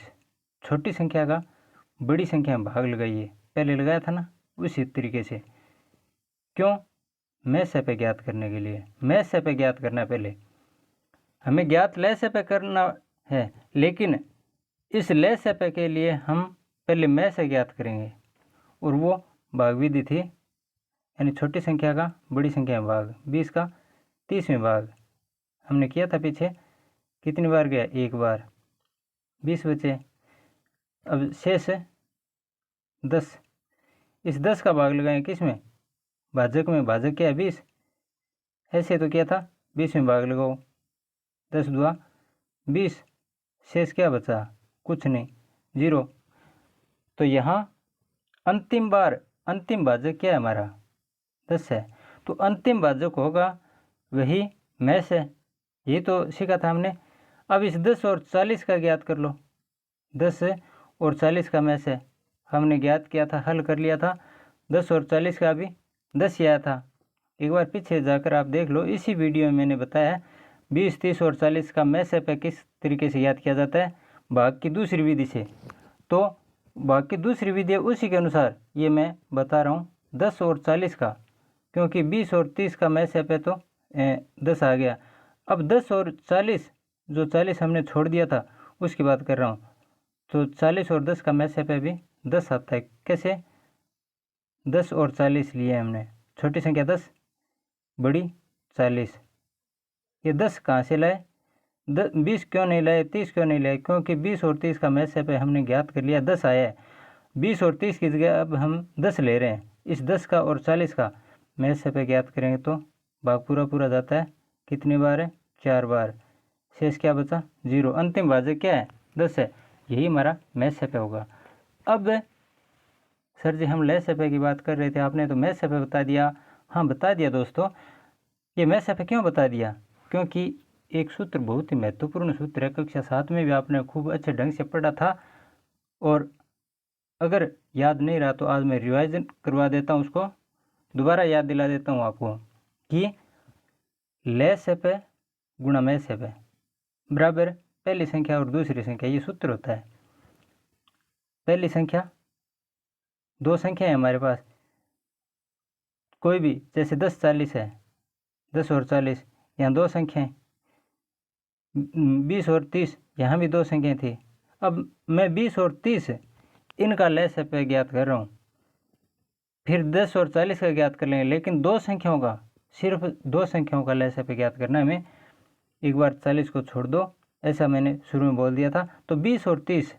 छोटी संख्या का बड़ी संख्या में भाग लगाइए, पहले लगाया था ना उसी तरीके से। क्यों? मैं से पे ज्ञात करने के लिए। मैं से पे ज्ञात करना है, पहले हमें ज्ञात ले से पे करना है, लेकिन इस ले से पे के लिए हम पहले मैं से ज्ञात करेंगे और वो भाग विधि थी, यानी छोटी संख्या का बड़ी संख्या में भाग। 20 का 30 में भाग हमने किया था पीछे, कितनी बार गया? एक बार, 20 बचे। अब शेष 10, इस 10 का भाग लगाएं किस में? भाजक में। भाजक क्या है? 20। ऐसे तो किया था, 20 में भाग लगाओ, 10 दुआ 20, शेष क्या बचा? कुछ नहीं, 0। तो यहाँ अंतिम भाजक क्या है हमारा? 10 है। तो अंतिम भाजक होगा वही मैस है, ये तो सीखा था हमने। अब इस 10 और 40 का ज्ञात कर लो। 10 और 40 का मैस है, हमने ज्ञात किया था, हल कर लिया था। 10 और 40 का भी 10 ही आया था। एक बार पीछे जाकर आप देख लो, इसी वीडियो में मैंने बताया 20, 30 और 40 का मैस है किस तरीके से याद किया जाता है, भाग की दूसरी विधि से। तो भाग की दूसरी विधि उसी के अनुसार ये मैं बता रहा हूँ 10 और 40 का, क्योंकि 20 और 30 का मैस है तो 10 आ गया। अब 10 और 40, जो 40 हमने छोड़ दिया था उसकी बात कर रहा हूँ, तो 40 और 10 का मैस है भी 10 आता है। कैसे? 10 और 40 लिए हमने, छोटी संख्या 10, बड़ी 40। ये 10 कहाँ से लाए? 20 क्यों नहीं लाए, 30 क्यों नहीं लाए? क्योंकि 20 और 30 का मैस है हमने ज्ञात कर लिया, 10 आया है। 20 और 30 की जगह अब हम 10 ले रहे हैं। इस 10 का और 40 का मैस है ज्ञात करेंगे तो भाग पूरा जाता है। कितनी बार है? 4 बार। शेष क्या बचा? 0। अंतिम भाजक क्या है? 10 है। यही हमारा मैस है होगा। अब सर जी हम ले से की बात कर रहे थे, आपने तो मैस से बता दिया। हाँ बता दिया दोस्तों, ये मैं से पे क्यों बता दिया, क्योंकि एक सूत्र बहुत ही महत्वपूर्ण सूत्र है, कक्षा 7 में भी आपने खूब अच्छे ढंग से पढ़ा था, और अगर याद नहीं रहा तो आज मैं रिवाइजन करवा देता हूँ, उसको दोबारा याद दिला देता हूँ आपको कि ले से पे गुणा मैं से पे बराबर पहली संख्या और दूसरी संख्या, ये सूत्र होता है। पहली संख्या, दो संख्या है हमारे पास कोई भी, जैसे 10 40 है, 10 और 40, यहाँ दो संख्याएं, 20 और 30, यहाँ भी दो संख्याएं थी। अब मैं 20 और 30 इनका ले से पे ज्ञात कर रहा हूँ, फिर 10 और 40 का ज्ञात कर लेंगे, लेकिन दो संख्याओं का, सिर्फ दो संख्याओं का ले से पे ज्ञात करना है हमें। एक बार 40 को छोड़ दो, ऐसा मैंने शुरू में बोल दिया था। तो 20 और 30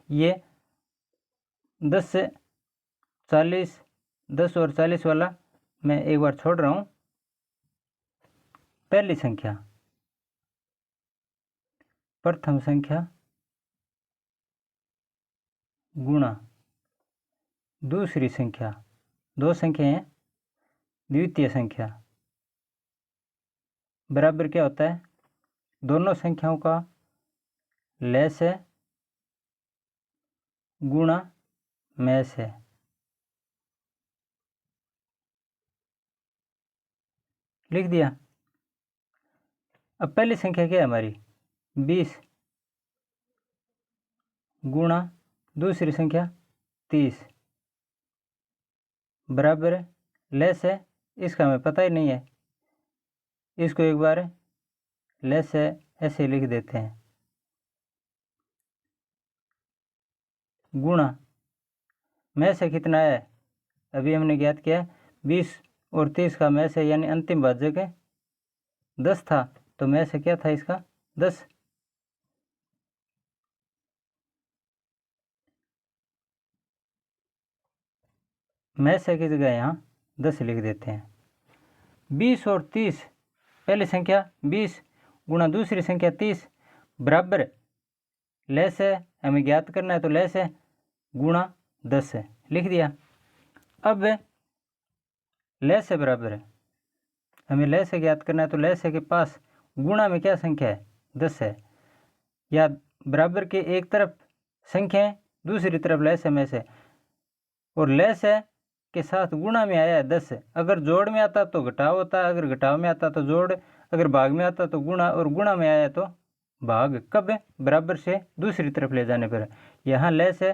ये 10 से 40, 10 और 40 वाला मैं एक बार छोड़ रहा हूँ। पहली संख्या, प्रथम संख्या गुणा दूसरी संख्या, दो संख्या हैं, द्वितीय संख्या बराबर क्या होता है, दोनों संख्याओं का ले से गुणा में से। लिख दिया। अब पहली संख्या क्या है हमारी, 20 गुणा दूसरी संख्या 30 बराबर ले से, इसका हमें पता ही नहीं है, इसको एक बार ले से ऐसे लिख देते हैं, गुणा में से कितना है, अभी हमने ज्ञात किया 20 और 30 का में से, यानी अंतिम भाजक 10 था, तो में से क्या था इसका 10। में से की जगह यहाँ 10 लिख देते हैं। 20 और 30, पहली संख्या 20 गुणा दूसरी संख्या 30 बराबर ले से हमें ज्ञात करना है, तो ले से गुणा 10 है, लिख दिया। अब ले से बराबर है, हमें ले से ज्ञात करना है, तो ले से के पास गुणा में क्या संख्या है 10 है, या बराबर के एक तरफ संख्या है, दूसरी तरफ ले से में से, और ले से के साथ गुणा में आया है 10। अगर जोड़ में आता तो घटाव होता, अगर घटाव में आता तो जोड़, अगर भाग में आता तो गुणा, और गुणा में आया तो भाग। कब, बराबर से दूसरी तरफ ले जाने पर। यहाँ ले से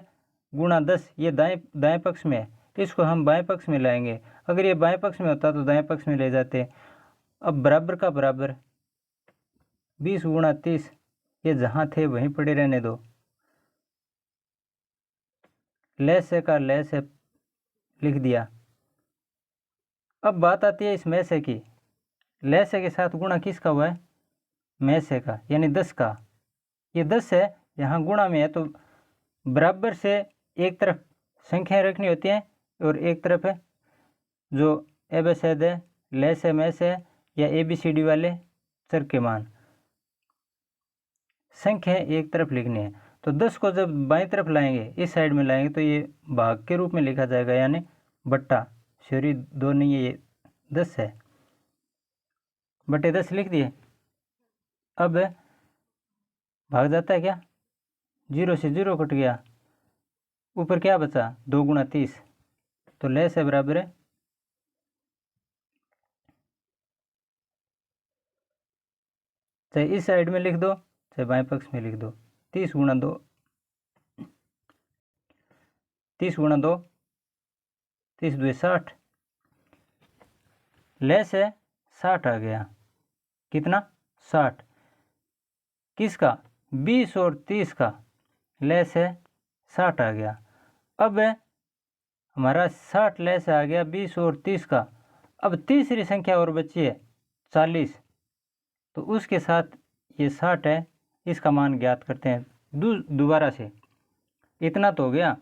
गुणा 10 ये दाएं पक्ष में है, इसको हम बाएं पक्ष में लाएंगे, अगर ये बाएं पक्ष में होता तो दाएं पक्ष में ले जाते। अब बराबर का बराबर 20 गुणा 30, ये जहाँ थे वहीं पड़े रहने दो, ले से का ले से लिख दिया। अब बात आती है इस में से की, ले से के साथ गुणा किसका हुआ है, में से का, यानी 10 का। ये 10 है, यहाँ गुणा में है, तो बराबर से एक तरफ संख्याएं रखनी होती हैं, और एक तरफ है जो एबेसेद है, ले से में से या ABCD वाले चर के मान, संख्याएं एक तरफ लिखनी है। तो 10 को जब बाईं तरफ लाएंगे, इस साइड में लाएंगे, तो ये भाग के रूप में लिखा जाएगा, यानी बट्टा, सॉरी 2 नहीं है, ये 10 है, बटे 10 लिख दिए। अब भाग जाता है क्या, 0 से 0 कट गया, ऊपर क्या बचा 2 गुणा 30, तो ले से बराबर है चाहे इस साइड में लिख दो चाहे बाएं पक्ष में लिख दो, 30 गुणा 2, 30 गुणा 2, 30 2 60, ले से 60 आ गया, कितना 60, किसका 20 और 30 का, ले से 60 आ गया। अब हमारा 60 ले से आ गया 20 और 30 का। अब तीसरी संख्या और बची है 40, तो उसके साथ ये 60 है, इसका मान ज्ञात करते हैं दोबारा से। इतना तो हो गया,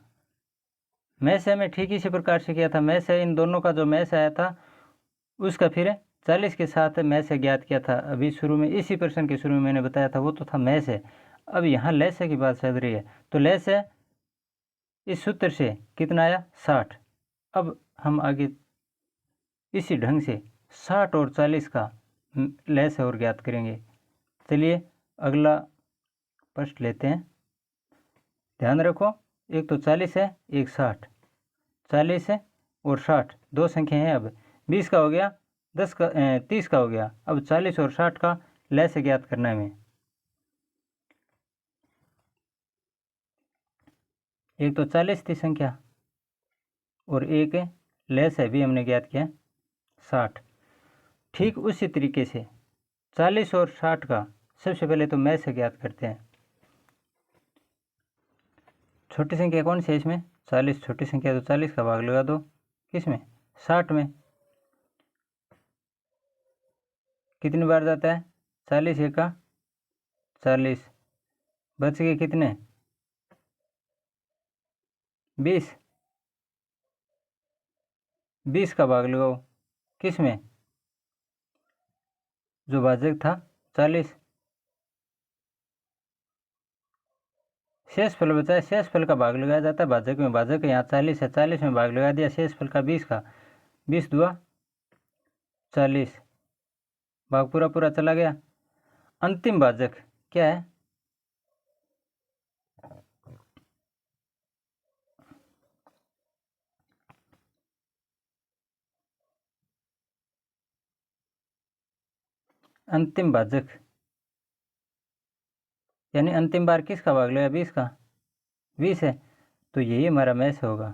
में से मैं ठीक इसी प्रकार से किया था, में से इन दोनों का जो में से आया था उसका फिर 40 के साथ में से ज्ञात किया था। अभी शुरू में इसी प्रश्न के शुरू में मैंने बताया था, वो तो था में से। अब यहाँ ले से की बात चल रही है, तो ले से इस सूत्र से कितना आया 60। अब हम आगे इसी ढंग से 60 और 40 का लैस और ज्ञात करेंगे। चलिए अगला प्रश्न लेते हैं। ध्यान रखो, एक तो 40 है, एक 60। 40 है और 60 दो संख्या हैं। अब 20 का हो गया, 30 का हो गया। अब 40 और 60 का लैस ज्ञात करना है हमें। एक तो 40 थी संख्या और एक लैस है भी हमने ज्ञात किया 60। ठीक उसी तरीके से 40 और 60 का सबसे पहले तो मैं से ज्ञात करते हैं। छोटी संख्या कौन सी है इसमें? 40 छोटी संख्या, तो 40 का भाग लगा दो किसमें? 60 में। कितनी बार जाता है? 40 एका 40, बच गए कितने? 20। 20 का भाग लगाओ किसमें? जो भाजक था 40। शेषफल बचा है, शेषफल का भाग लगाया जाता है भाजक में। भाजक यहाँ 40 है, 40 में भाग लगा दिया शेषफल का 20 का। 20 दुआ 40, भाग पूरा पूरा चला गया। अंतिम भाजक क्या है? अंतिम भाजक यानी अंतिम बार किसका भाग लगा? 20 का। 20 है तो यही हमारा मैस होगा।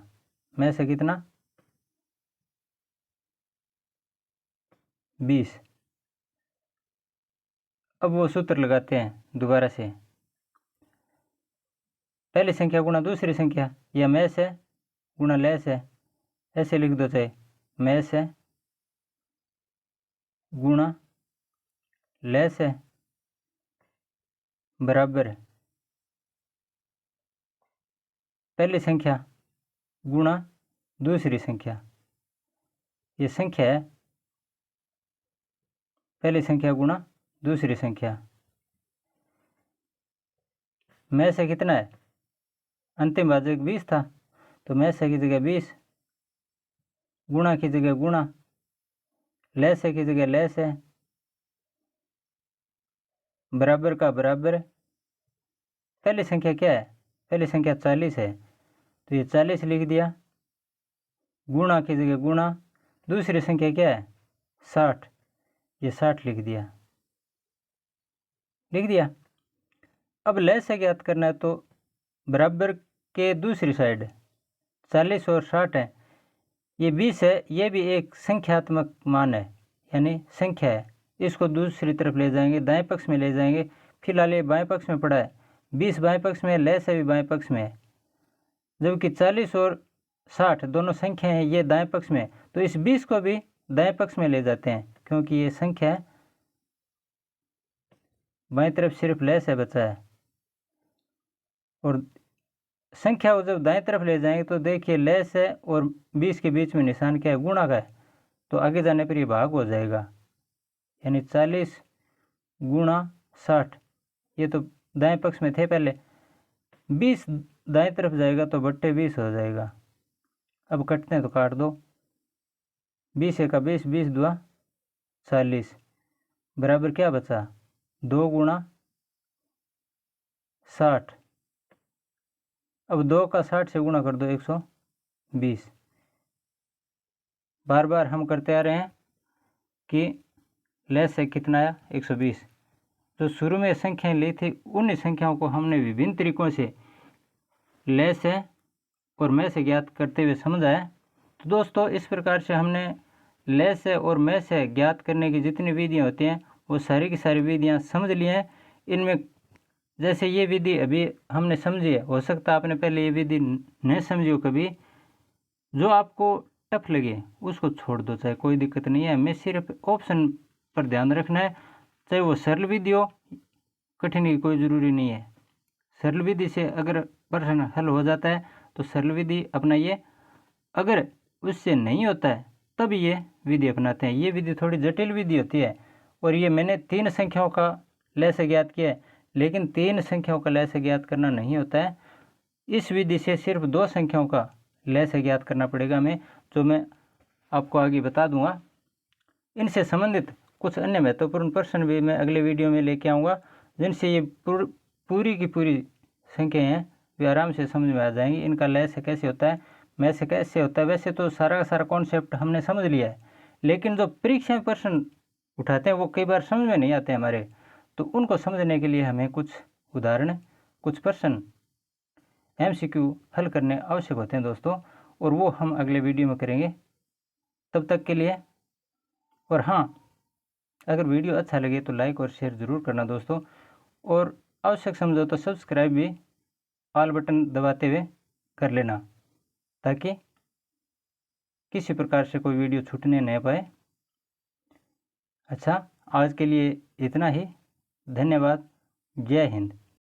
मैस है कितना? 20। अब वो सूत्र लगाते हैं दोबारा से। पहली संख्या गुणा दूसरी संख्या, या मैस है गुणा लैस है, ऐसे लिख दो चाहे। मैस है गुणा लैस है बराबर है पहली संख्या गुणा दूसरी संख्या। ये संख्या है पहली संख्या गुणा दूसरी संख्या। मैस है कितना है? अंतिम भाजक 20 था तो मैस है की जगह 20, गुणा की जगह गुणा, लैस है की जगह लैस है, बराबर का बराबर। पहली संख्या क्या है? पहली संख्या 40 है तो ये 40 लिख दिया, गुणा की जगह गुणा। दूसरी संख्या क्या है? 60, ये 60 लिख दिया। अब लैस से ज्ञात करना है तो बराबर के दूसरी साइड 40 और 60 है, ये 20 है, ये भी एक संख्यात्मक मान है यानी संख्या है। इसको दूसरी तरफ ले जाएंगे, दाएं पक्ष में ले जाएंगे। फिलहाल ये बाएं पक्ष में पड़ा है, 20 बाएं पक्ष में, लैस है भी बाएं पक्ष में है। जबकि 40 और 60 दोनों संख्या हैं, ये दाएं पक्ष में, तो इस 20 को भी दाएं पक्ष में ले जाते हैं क्योंकि ये संख्या है। बाएं तरफ सिर्फ लैस है बचा है और संख्या को जब दाएं तरफ ले जाएंगे तो देखिए लैस है और 20 के बीच में निशान क्या है? गुणा का है। तो आगे जाने पर ये भाग हो जाएगा यानी 40 गुणा 60। ये तो दाएं पक्ष में थे पहले, 20 दाएं तरफ जाएगा तो बट्टे 20 हो जाएगा। अब कटते हैं तो काट दो, 20 एका 20, 20 दुआ 40, बराबर क्या बचा? 2 गुणा 60। अब 2 का 60 से गुणा कर दो 120। बार बार हम करते आ रहे हैं कि लैस से कितना आया? 120। तो शुरू में संख्याएं ली थी उन संख्याओं को हमने विभिन्न तरीकों से लैस है और मैं से ज्ञात करते हुए समझा है। तो दोस्तों इस प्रकार से हमने लैस है और मैं से ज्ञात करने की जितनी विधियाँ होती हैं वो सारी की सारी विधियाँ समझ ली हैं। इनमें जैसे ये विधि अभी हमने समझी है, हो सकता है आपने पहले ये विधि नहीं समझी हो कभी। जो आपको टफ लगे उसको छोड़ दो, चाहे कोई दिक्कत नहीं है। हमें सिर्फ ऑप्शन पर ध्यान रखना है, चाहे वो सरल विधि हो, कठिन की कोई ज़रूरी नहीं है। सरल विधि से अगर प्रश्न हल हो जाता है तो सरल विधि अपनाइए, अगर उससे नहीं होता है तब ये विधि अपनाते हैं। ये विधि थोड़ी जटिल विधि होती है और ये मैंने 3 संख्याओं का लैस ज्ञात किया है, लेकिन 3 संख्याओं का लैस ज्ञात करना नहीं होता है। इस विधि से सिर्फ 2 संख्याओं का लैस ज्ञात करना पड़ेगा हमें, जो मैं आपको आगे बता दूंगा। इनसे संबंधित कुछ अन्य महत्वपूर्ण प्रश्न भी मैं अगले वीडियो में लेके आऊँगा, जिनसे ये पूरी की पूरी संख्या हैं वे आराम से समझ में आ जाएंगी। इनका लय से कैसे होता है, मैं से कैसे होता है। वैसे तो सारा का सारा कॉन्सेप्ट हमने समझ लिया है, लेकिन जो परीक्षा में प्रश्न उठाते हैं वो कई बार समझ में नहीं आते हमारे, तो उनको समझने के लिए हमें कुछ उदाहरण, कुछ प्रश्न MCQ हल करने आवश्यक होते हैं दोस्तों, और वो हम अगले वीडियो में करेंगे। तब तक के लिए, और हाँ, अगर वीडियो अच्छा लगे तो लाइक और शेयर ज़रूर करना दोस्तों, और आवश्यक समझो तो सब्सक्राइब भी ऑल बटन दबाते हुए कर लेना, ताकि किसी प्रकार से कोई वीडियो छूटने नहीं पाए। अच्छा, आज के लिए इतना ही। धन्यवाद। जय हिंद।